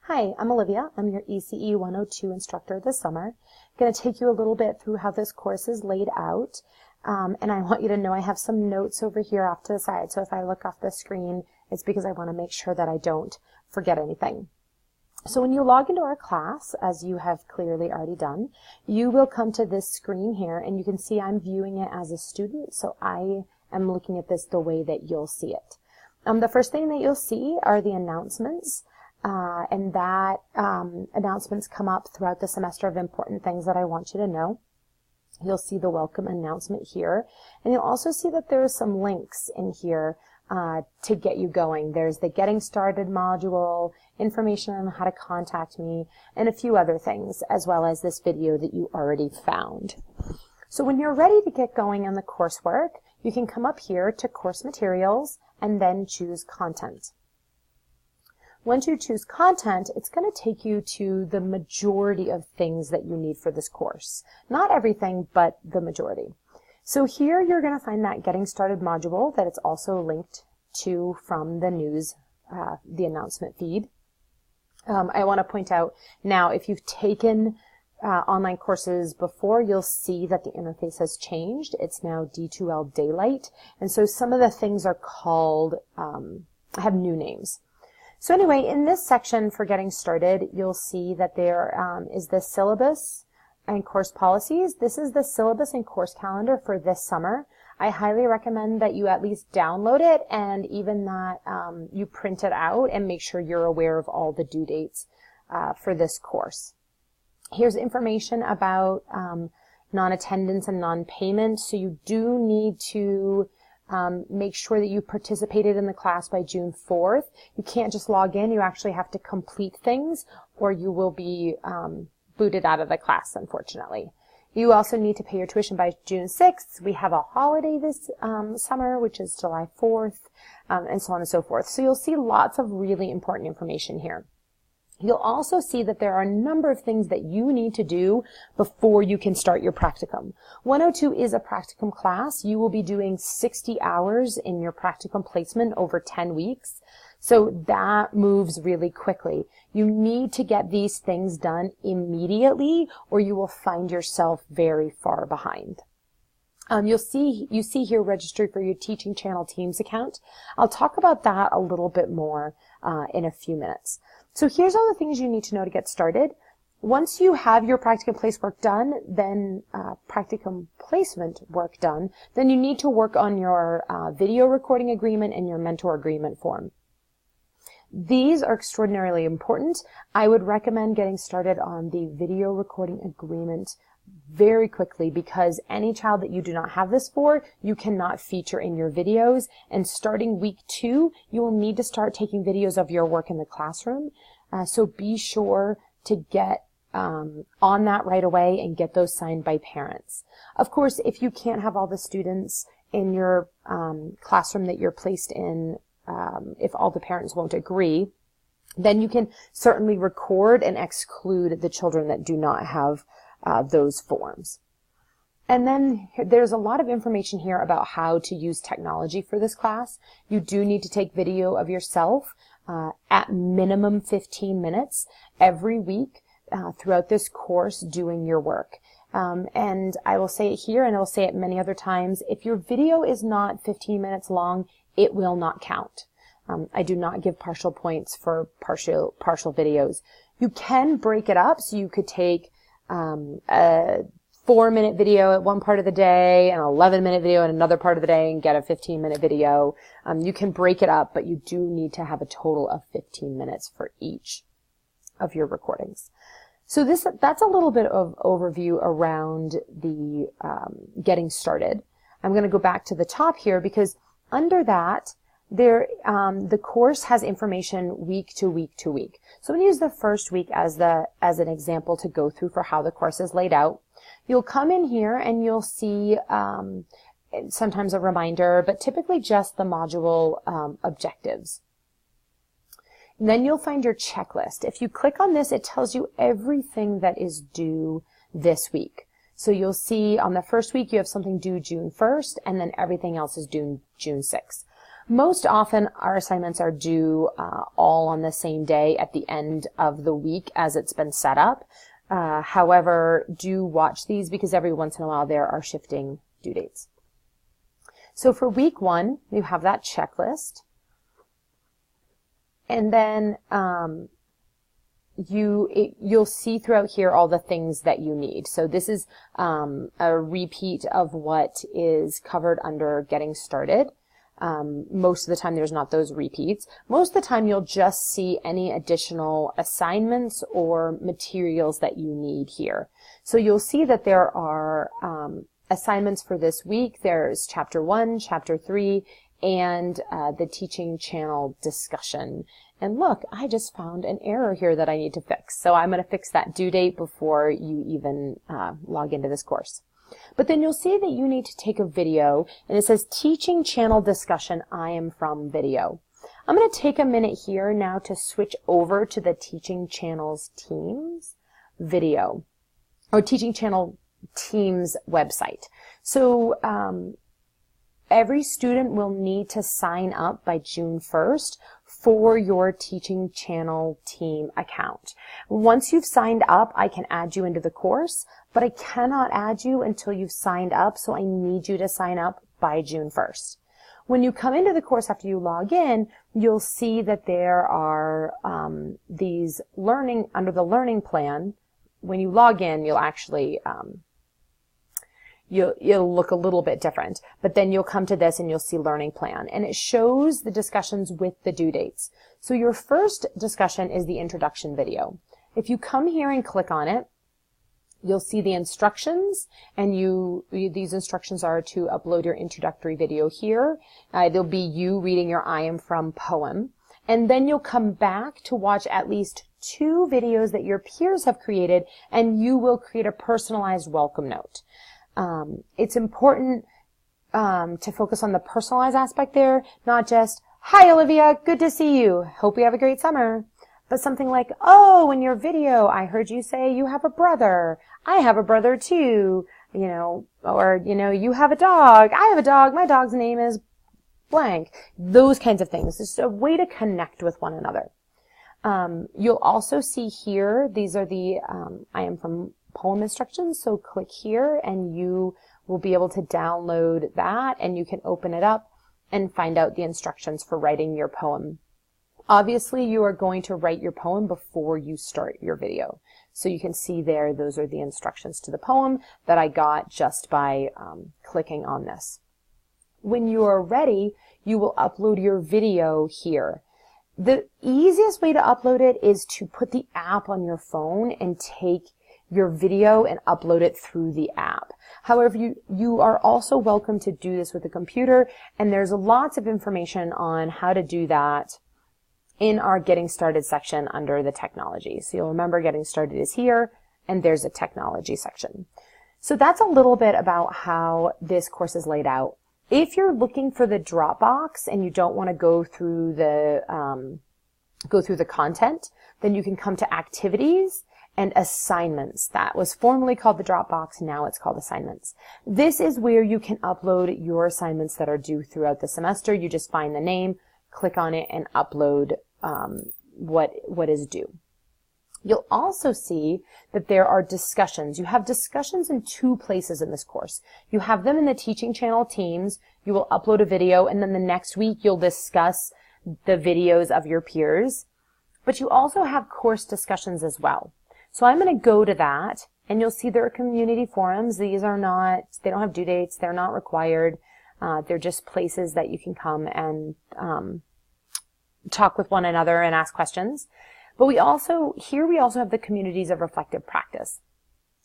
Hi, I'm Olivia. I'm your ECE 102 instructor this summer. I'm going to take you a little bit through how this course is laid out. And I want you to know I have some notes over here off to the side. So if I look off the screen, it's because I want to make sure that I don't forget anything. So when you log into our class, as you have clearly already done, you will come to this screen here, and you can see I'm viewing it as a student. So I am looking at this the way that you'll see it. The first thing that you'll see are the announcements. And that announcements come up throughout the semester of important things that I want you to know. You'll see the welcome announcement here, and you'll also see that there are some links in here to get you going. There's the Getting Started module, information on how to contact me, and a few other things, as well as this video that you already found. So when you're ready to get going on the coursework, you can come up here to Course Materials and then choose Content. Once you choose content, it's going to take you to the majority of things that you need for this course. Not everything, but the majority. So here you're going to find that Getting Started module that it's also linked to from the news, the announcement feed. I want to point out now, if you've taken online courses before, you'll see that the interface has changed. It's now D2L Daylight. And so some of the things are called, have new names. So anyway, in this section for Getting Started, you'll see that there is the syllabus and course policies. This is the syllabus and course calendar for this summer. I highly recommend that you at least download it, and even that you print it out and make sure you're aware of all the due dates for this course. Here's information about non-attendance and non-payment. So you do need to make sure that you participated in the class by June 4th. You can't just log in. You actually have to complete things, or you will be booted out of the class, unfortunately. You also need to pay your tuition by June 6th. We have a holiday this summer, which is July 4th, and so on and so forth. So you'll see lots of really important information here. You'll also see that there are a number of things that you need to do before you can start your practicum. 102 is a practicum class. You will be doing 60 hours in your practicum placement over 10 weeks. So that moves really quickly. You need to get these things done immediately, or you will find yourself very far behind. You see here register for your Teaching Channel Teams account. I'll talk about that a little bit more in a few minutes. So here's all the things you need to know to get started. Once you have your practicum placement work done, then you need to work on your video recording agreement and your mentor agreement form. These are extraordinarily important. I would recommend getting started on the video recording agreement very quickly, because any child that you do not have this for, you cannot feature in your videos. And starting week 2, you will need to start taking videos of your work in the classroom. So be sure to get on that right away and get those signed by parents. Of course, if you can't have all the students in your classroom that you're placed in, if all the parents won't agree, then you can certainly record and exclude the children that do not have those forms. And then there's a lot of information here about how to use technology for this class. You do need to take video of yourself at minimum 15 minutes every week throughout this course doing your work. And I will say it here, and I will say it many other times, if your video is not 15 minutes long, it will not count. I do not give partial points for partial videos. You can break it up, so you could take a 4-minute video at one part of the day, an 11-minute video at another part of the day, and get a 15-minute video. You can break it up, but you do need to have a total of 15 minutes for each of your recordings. So that's a little bit of overview around the getting started. I'm going to go back to the top here, because under that, the course has information week to week to week. So I'm going to use the first week as an example to go through for how the course is laid out. You'll come in here and you'll see sometimes a reminder, but typically just the module objectives. And then you'll find your checklist. If you click on this, it tells you everything that is due this week. So you'll see on the first week you have something due June 1st, and then everything else is due June 6th. Most often our assignments are due all on the same day at the end of the week as it's been set up. However, do watch these because every once in a while there are shifting due dates. So for week 1, you have that checklist. And then you'll see throughout here all the things that you need. So this is a repeat of what is covered under Getting Started. Most of the time there's not those repeats. Most of the time you'll just see any additional assignments or materials that you need here. So you'll see that there are assignments for this week. There's Chapter 1, Chapter 3, and the teaching channel discussion. And look, I just found an error here that I need to fix. So I'm going to fix that due date before you even log into this course. But then you'll see that you need to take a video, and it says Teaching Channel Discussion, I am from video. I'm going to take a minute here now to switch over to the Teaching Channels Teams video, or Teaching Channel Teams website. So every student will need to sign up by June 1st for your Teaching Channel Team account. Once you've signed up, I can add you into the course, but I cannot add you until you've signed up, so I need you to sign up by June 1st. When you come into the course after you log in, you'll see that there are these learning, under the learning plan. When you log in, you'll actually you'll look a little bit different, but then you'll come to this and you'll see learning plan, and it shows the discussions with the due dates. So your first discussion is the introduction video. If you come here and click on it, you'll see the instructions, and these instructions are to upload your introductory video here. There'll be you reading your I am from poem, and then you'll come back to watch at least 2 videos that your peers have created, and you will create a personalized welcome note. It's important to focus on the personalized aspect there, not just, hi Olivia, good to see you, hope you have a great summer. But something like, oh, in your video, I heard you say you have a brother. I have a brother too, or, you have a dog. I have a dog. My dog's name is blank. Those kinds of things. It's a way to connect with one another. You'll also see here, these are the, I am from poem instructions. So click here and you will be able to download that, and you can open it up and find out the instructions for writing your poem. Obviously, you are going to write your poem before you start your video. So you can see there, those are the instructions to the poem that I got just by clicking on this. When you are ready, you will upload your video here. The easiest way to upload it is to put the app on your phone and take your video and upload it through the app. However, you are also welcome to do this with a computer, and there's lots of information on how to do that in our Getting Started section under the technology. So you'll remember Getting Started is here, and there's a technology section. So that's a little bit about how this course is laid out. If you're looking for the Dropbox and you don't want to go through the content, then you can come to Activities and Assignments. That was formerly called the Dropbox, now it's called Assignments. This is where you can upload your assignments that are due throughout the semester. You just find the name, click on it, and upload what is due. You'll also see that there are discussions. You have discussions in 2 places in this course. You have them in the Teaching Channel Teams. You will upload a video, and then the next week you'll discuss the videos of your peers. But you also have course discussions as well. So I'm going to go to that, and you'll see there are community forums. These are not, they don't have due dates. They're not required. They're just places that you can come and talk with one another and ask questions. But we also have the communities of reflective practice.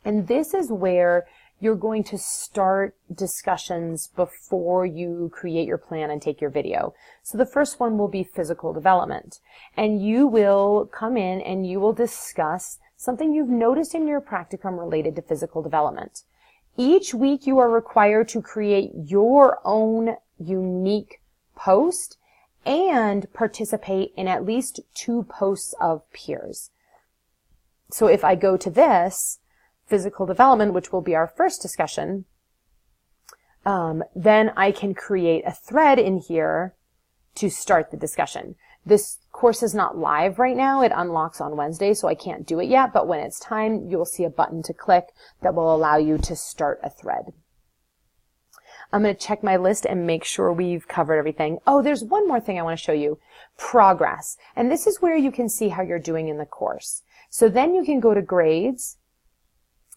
And this is where you're going to start discussions before you create your plan and take your video. So the first one will be physical development. And you will come in and you will discuss something you've noticed in your practicum related to physical development. Each week you are required to create your own unique post and participate in at least 2 posts of peers. So if I go to this, physical development, which will be our first discussion, then I can create a thread in here to start the discussion. This course is not live right now. It unlocks on Wednesday, so I can't do it yet, but when it's time, you'll see a button to click that will allow you to start a thread. I'm going to check my list and make sure we've covered everything. Oh, there's one more thing I want to show you. Progress. And this is where you can see how you're doing in the course. So then you can go to grades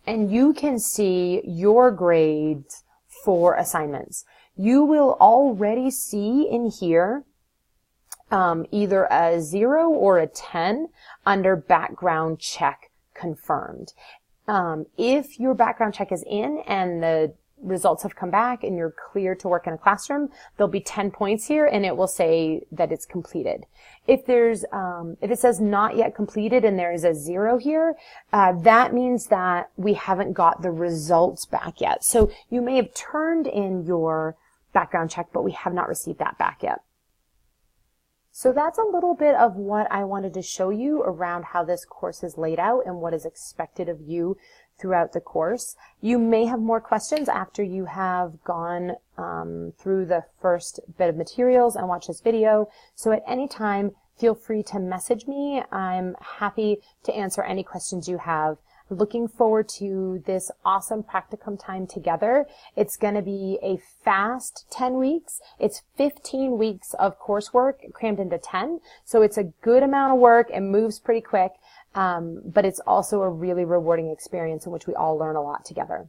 and you can see your grades for assignments. You will already see in here either a 0 or a 10 under background check confirmed. If your background check is in and the results have come back and you're clear to work in a classroom, there'll be 10 points here and it will say that it's completed. If it says not yet completed and there is a 0 here, that means that we haven't got the results back yet. So you may have turned in your background check, but we have not received that back yet. So that's a little bit of what I wanted to show you around how this course is laid out and what is expected of you throughout the course. You may have more questions after you have gone through the first bit of materials and watched this video. So at any time, feel free to message me. I'm happy to answer any questions you have. Looking forward to this awesome practicum time together. It's going to be a fast 10 weeks. It's 15 weeks of coursework crammed into 10. So it's a good amount of work and moves pretty quick. But it's also a really rewarding experience in which we all learn a lot together.